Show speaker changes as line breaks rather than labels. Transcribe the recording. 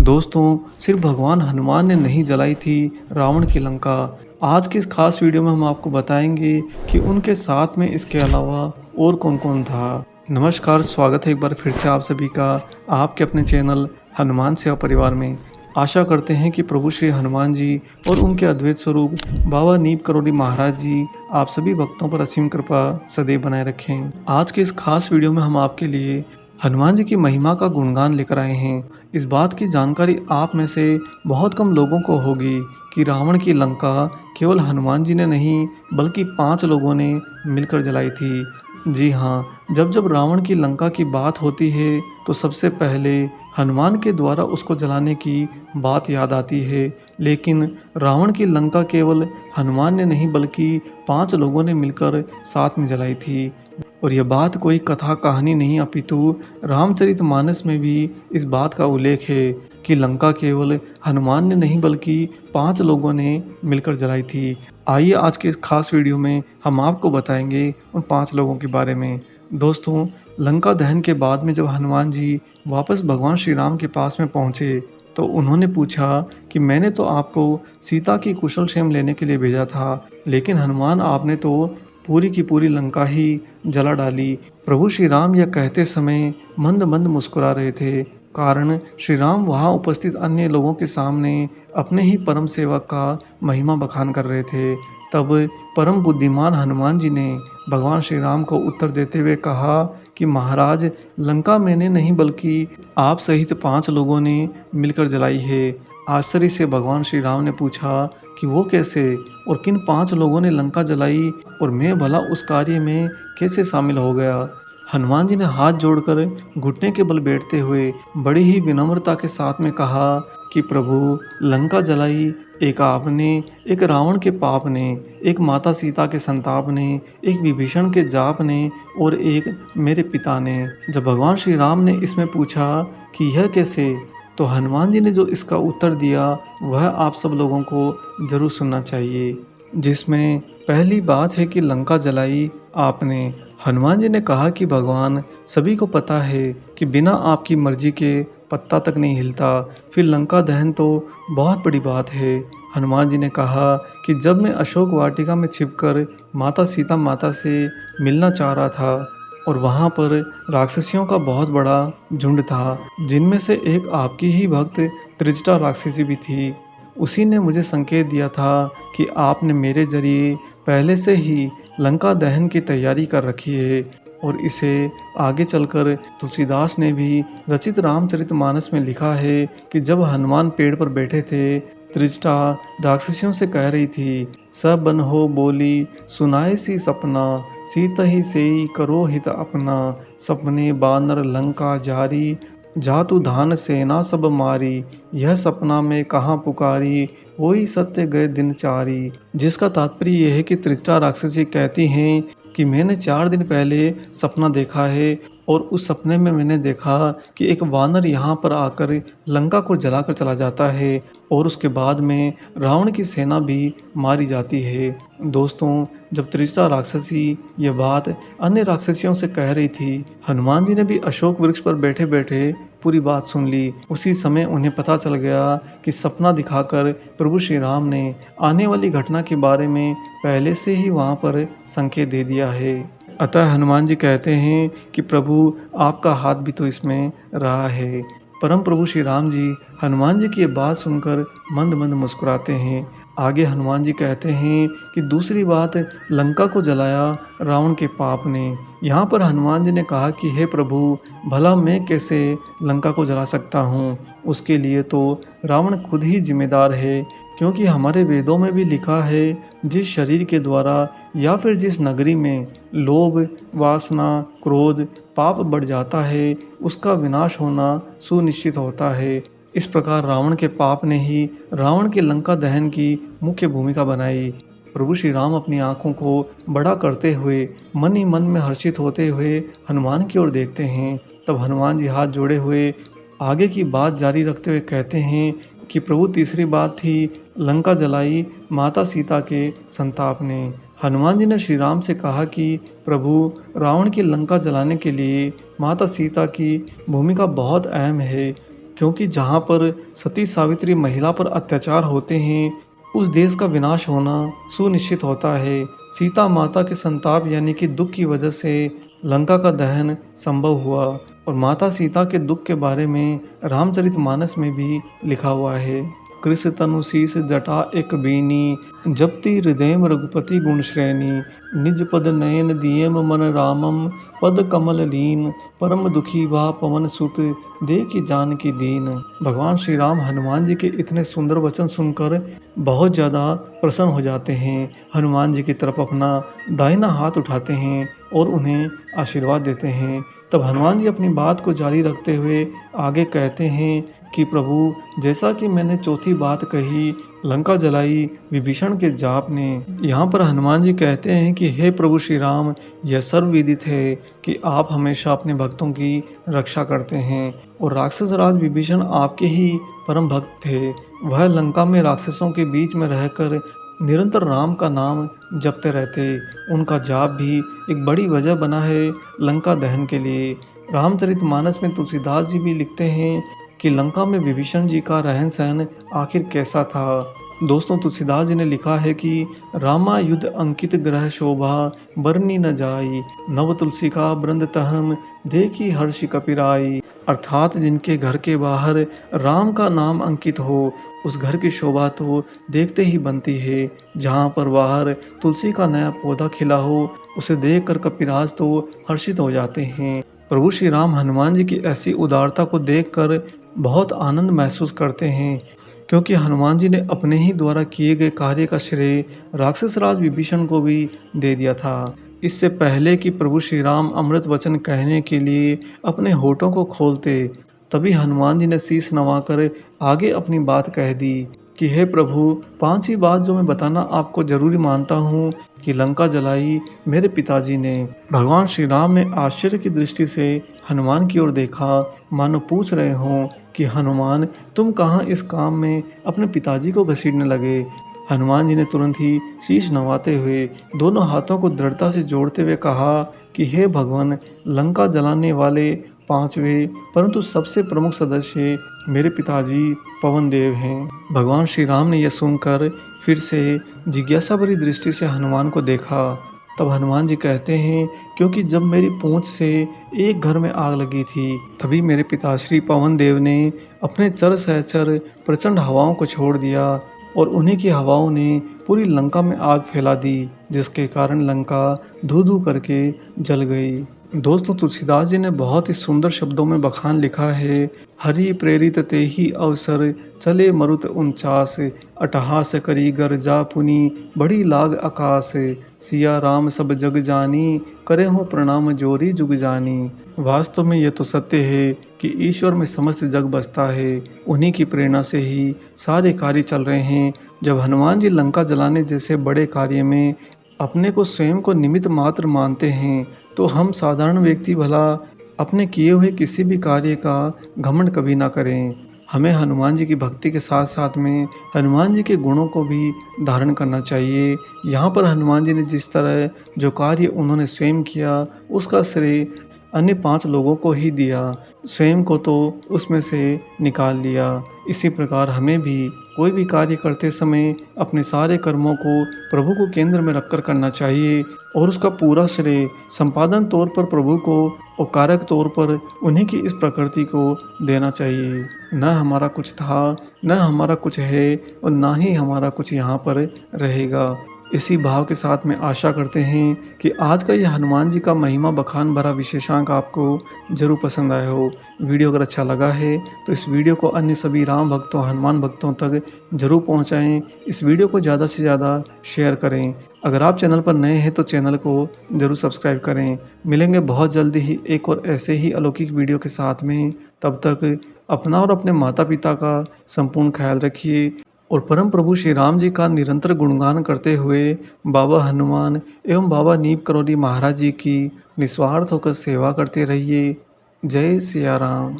दोस्तों, सिर्फ भगवान हनुमान ने नहीं जलाई थी रावण की लंका। आज की इस खास वीडियो में हम आपको बताएंगे कि उनके साथ में इसके अलावा और कौन कौन था। नमस्कार, स्वागत है एक बार फिर से आप सभी का आपके अपने चैनल हनुमान सेवा परिवार में। आशा करते हैं कि प्रभु श्री हनुमान जी और उनके अद्वैत स्वरूप बाबा नीप करोड़ी महाराज जी आप सभी भक्तों पर असीम कृपा सदैव बनाए रखें। आज के इस खास वीडियो में हम आपके लिए हनुमान जी की महिमा का गुणगान लेकर आए हैं। इस बात की जानकारी आप में से बहुत कम लोगों को होगी कि रावण की लंका केवल हनुमान जी ने नहीं बल्कि 5 लोगों ने मिलकर जलाई थी। जी हाँ, जब जब रावण की लंका की बात होती है तो सबसे पहले हनुमान के द्वारा उसको जलाने की बात याद आती है। लेकिन रावण की लंका केवल हनुमान ने नहीं बल्कि 5 लोगों ने मिलकर साथ में जलाई थी। और यह बात कोई कथा कहानी नहीं अपितु रामचरितमानस में भी इस बात का उल्लेख है कि लंका केवल हनुमान ने नहीं बल्कि 5 लोगों ने मिलकर जलाई थी। आइए आज के इस खास वीडियो में हम आपको बताएंगे उन 5 लोगों के बारे में। दोस्तों, लंका दहन के बाद में जब हनुमान जी वापस भगवान श्री राम के पास में पहुंचे तो उन्होंने पूछा कि मैंने तो आपको सीता की कुशल क्षेम लेने के लिए भेजा था, लेकिन हनुमान आपने तो पूरी की पूरी लंका ही जला डाली। प्रभु श्री राम यह कहते समय मंद मंद मुस्कुरा रहे थे, कारण श्री राम वहाँ उपस्थित अन्य लोगों के सामने अपने ही परम सेवक का महिमा बखान कर रहे थे। तब परम बुद्धिमान हनुमान जी ने भगवान श्री राम को उत्तर देते हुए कहा कि महाराज, लंका मैंने नहीं बल्कि आप सहित 5 लोगों ने मिलकर जलाई है। आश्चर्य से भगवान श्री राम ने पूछा कि वो कैसे और किन 5 लोगों ने लंका जलाई और मैं भला उस कार्य में कैसे शामिल हो गया। हनुमान जी ने हाथ जोड़कर घुटने के बल बैठते हुए बड़ी ही विनम्रता के साथ में कहा कि प्रभु, लंका जलाई एक आपने, एक रावण के पाप ने, एक माता सीता के संताप ने, एक विभीषण के जाप ने और एक मेरे पिता ने। जब भगवान श्री राम ने इसमें पूछा कि यह कैसे, तो हनुमान जी ने जो इसका उत्तर दिया वह आप सब लोगों को जरूर सुनना चाहिए। जिसमें पहली बात है कि लंका जलाई आपने। हनुमान जी ने कहा कि भगवान, सभी को पता है कि बिना आपकी मर्जी के पत्ता तक नहीं हिलता, फिर लंका दहन तो बहुत बड़ी बात है। हनुमान जी ने कहा कि जब मैं अशोक वाटिका में छिपकर माता सीता माता से मिलना चाह रहा था और वहाँ पर राक्षसियों का बहुत बड़ा झुंड था, जिनमें से एक आपकी ही भक्त त्रिजटा राक्षसी भी थी। उसी ने मुझे संकेत दिया था कि आपने मेरे जरिए पहले से ही लंका दहन की तैयारी कर रखी है और इसे आगे चलकर तुलसीदास ने भी रचित रामचरितमानस में लिखा है कि जब हनुमान पेड़ पर बैठे थे, त्रिजटा राक्षसियों से कह रही थी, सब बन हो बोली सुनाए सी सपना, सीतहि सेई करो हित अपना, सपने बानर लंका जारी, जातु धान सेना सब मारी, यह सपना में कहाँ पुकारी, वही सत्य गए दिन चारी। जिसका तात्पर्य यह है कि त्रिजटा राक्षसी कहती हैं कि मैंने 4 दिन पहले सपना देखा है और उस सपने में मैंने देखा कि एक वानर यहाँ पर आकर लंका को जलाकर चला जाता है और उसके बाद में रावण की सेना भी मारी जाती है। दोस्तों, जब त्रिजटा राक्षसी यह बात अन्य राक्षसियों से कह रही थी, हनुमान जी ने भी अशोक वृक्ष पर बैठे बैठे पूरी बात सुन ली। उसी समय उन्हें पता चल गया कि सपना दिखाकर प्रभु श्री राम ने आने वाली घटना के बारे में पहले से ही वहाँ पर संकेत दे दिया है। अतः हनुमान जी कहते हैं कि प्रभु, आपका हाथ भी तो इसमें रहा है। परम प्रभु श्री राम जी हनुमान जी की ये बात सुनकर मंद मंद मुस्कुराते हैं। आगे हनुमान जी कहते हैं कि दूसरी बात, लंका को जलाया रावण के पाप ने। यहाँ पर हनुमान जी ने कहा कि हे प्रभु, भला मैं कैसे लंका को जला सकता हूँ, उसके लिए तो रावण खुद ही जिम्मेदार है, क्योंकि हमारे वेदों में भी लिखा है, जिस शरीर के द्वारा या फिर जिस नगरी में लोभ, वासना, क्रोध, पाप बढ़ जाता है, उसका विनाश होना सुनिश्चित होता है। इस प्रकार रावण के पाप ने ही रावण के लंका दहन की मुख्य भूमिका बनाई। प्रभु श्री राम अपनी आंखों को बड़ा करते हुए मन ही मन में हर्षित होते हुए हनुमान की ओर देखते हैं। तब हनुमान जी हाथ जोड़े हुए आगे की बात जारी रखते हुए कहते हैं कि प्रभु, तीसरी बात थी, लंका जलाई माता सीता के संताप ने। हनुमान जी ने श्री राम से कहा कि प्रभु, रावण की लंका जलाने के लिए माता सीता की भूमिका बहुत अहम है, क्योंकि जहाँ पर सती सावित्री महिला पर अत्याचार होते हैं, उस देश का विनाश होना सुनिश्चित होता है। सीता माता के संताप यानी कि दुख की वजह से लंका का दहन संभव हुआ, और माता सीता के दुख के बारे में रामचरितमानस में भी लिखा हुआ है। कृष तनु शीस जटा एक बीनी, जपति हृदय रघुपति गुण श्रेणी, निज पद नयन दियम मन रामम, पद कमल लीन, परम दुखी भा पवन सुत, देखि जानकी दीन। भगवान श्री राम हनुमान जी के इतने सुंदर वचन सुनकर बहुत ज़्यादा प्रसन्न हो जाते हैं। हनुमान जी की तरफ अपना दाहिना हाथ उठाते हैं और उन्हें आशीर्वाद देते हैं। तब हनुमान जी अपनी बात को जारी रखते हुए आगे कहते हैं कि प्रभु, जैसा कि मैंने चौथी बात कही, लंका जलाई विभीषण के जाप ने। यहाँ पर हनुमान जी कहते हैं कि हे प्रभु श्री राम, यह सर्वविदित है कि आप हमेशा अपने भक्तों की रक्षा करते हैं, और राक्षस राज विभीषण आपके ही परम भक्त थे। वह लंका में राक्षसों के बीच में रहकर निरंतर राम का नाम जपते रहते। उनका जाप भी एक बड़ी वजह बना है लंका दहन के लिए। रामचरितमानस में तुलसीदास जी भी लिखते हैं कि लंका में विभीषण जी का रहन सहन आखिर कैसा था। दोस्तों, तुलसीदास जी ने लिखा है कि रामा युद्ध अंकित ग्रह शोभा, बरनी न जाई, नव तुलसी का वृंद तहम, देखी हर्षि कपिराई। अर्थात जिनके घर के बाहर राम का नाम अंकित हो, उस घर की शोभा तो देखते ही बनती है। जहाँ पर बाहर तुलसी का नया पौधा खिला हो, उसे देखकर कपिराज तो हर्षित हो जाते हैं। प्रभु श्री राम हनुमान जी की ऐसी उदारता को देखकर बहुत आनंद महसूस करते हैं, क्योंकि हनुमान जी ने अपने ही द्वारा किए गए कार्य का श्रेय राक्षस राज विभीषण को भी दे दिया था। इससे पहले कि प्रभु श्री राम अमृत वचन कहने के लिए अपने होठों को खोलते, तभी हनुमान जी ने शीश नवाकर आगे अपनी बात कह दी कि हे प्रभु, पांचवी बात जो मैं बताना आपको जरूरी मानता हूँ कि लंका जलाई मेरे पिताजी ने। भगवान श्री राम ने आश्चर्य की दृष्टि से हनुमान की ओर देखा, मानो पूछ रहे हों कि हनुमान, तुम कहाँ इस काम में अपने पिताजी को घसीटने लगे। हनुमान जी ने तुरंत ही शीश नवाते हुए दोनों हाथों को दृढ़ता से जोड़ते हुए कहा कि हे भगवान, लंका जलाने वाले पांचवें परंतु सबसे प्रमुख सदस्य मेरे पिताजी पवन देव हैं। भगवान श्री राम ने यह सुनकर फिर से जिज्ञासा भरी दृष्टि से हनुमान को देखा। तब हनुमान जी कहते हैं, क्योंकि जब मेरी पूंछ से एक घर में आग लगी थी, तभी मेरे पिताश्री पवन देव ने अपने चर सहचर प्रचंड हवाओं को छोड़ दिया, और उन्हीं की हवाओं ने पूरी लंका में आग फैला दी, जिसके कारण लंका धू धू करके जल गई। दोस्तों, तुलसीदास जी ने बहुत ही सुंदर शब्दों में बखान लिखा है। हरि प्रेरित ते ही अवसर, चले मरुत 49, अटहास करी गर्जा पुनि, बड़ी लाग आकाश, सिया राम सब जग जानी, करे हो प्रणाम जोरी जुग जानी। वास्तव में यह तो सत्य है कि ईश्वर में समस्त जग बसता है, उन्हीं की प्रेरणा से ही सारे कार्य चल रहे हैं। जब हनुमान जी लंका जलाने जैसे बड़े कार्य में अपने को स्वयं को निमित्त मात्र मानते हैं, तो हम साधारण व्यक्ति भला अपने किए हुए किसी भी कार्य का घमंड कभी ना करें। हमें हनुमान जी की भक्ति के साथ साथ में हनुमान जी के गुणों को भी धारण करना चाहिए। यहाँ पर हनुमान जी ने जिस तरह जो कार्य उन्होंने स्वयं किया, उसका श्रेय अन्य 5 लोगों को ही दिया, स्वयं को तो उसमें से निकाल लिया। इसी प्रकार हमें भी कोई भी कार्य करते समय अपने सारे कर्मों को प्रभु को केंद्र में रखकर करना चाहिए, और उसका पूरा श्रेय संपादन तौर पर प्रभु को और कारक तौर पर उन्हीं की इस प्रकृति को देना चाहिए। न हमारा कुछ था, न हमारा कुछ है, और ना ही हमारा कुछ यहाँ पर रहेगा। इसी भाव के साथ में आशा करते हैं कि आज का यह हनुमान जी का महिमा बखान भरा विशेषांक आपको जरूर पसंद आया हो। वीडियो अगर अच्छा लगा है तो इस वीडियो को अन्य सभी राम भक्तों, हनुमान भक्तों तक जरूर पहुंचाएं। इस वीडियो को ज़्यादा से ज़्यादा शेयर करें। अगर आप चैनल पर नए हैं तो चैनल को जरूर सब्सक्राइब करें। मिलेंगे बहुत जल्दी ही एक और ऐसे ही अलौकिक वीडियो के साथ में। तब तक अपना और अपने माता पिता का संपूर्ण ख्याल रखिए, और परम प्रभु श्री राम जी का निरंतर गुणगान करते हुए बाबा हनुमान एवं बाबा नीम करौली महाराज जी की निस्वार्थ होकर सेवा करते रहिए। जय सिया राम।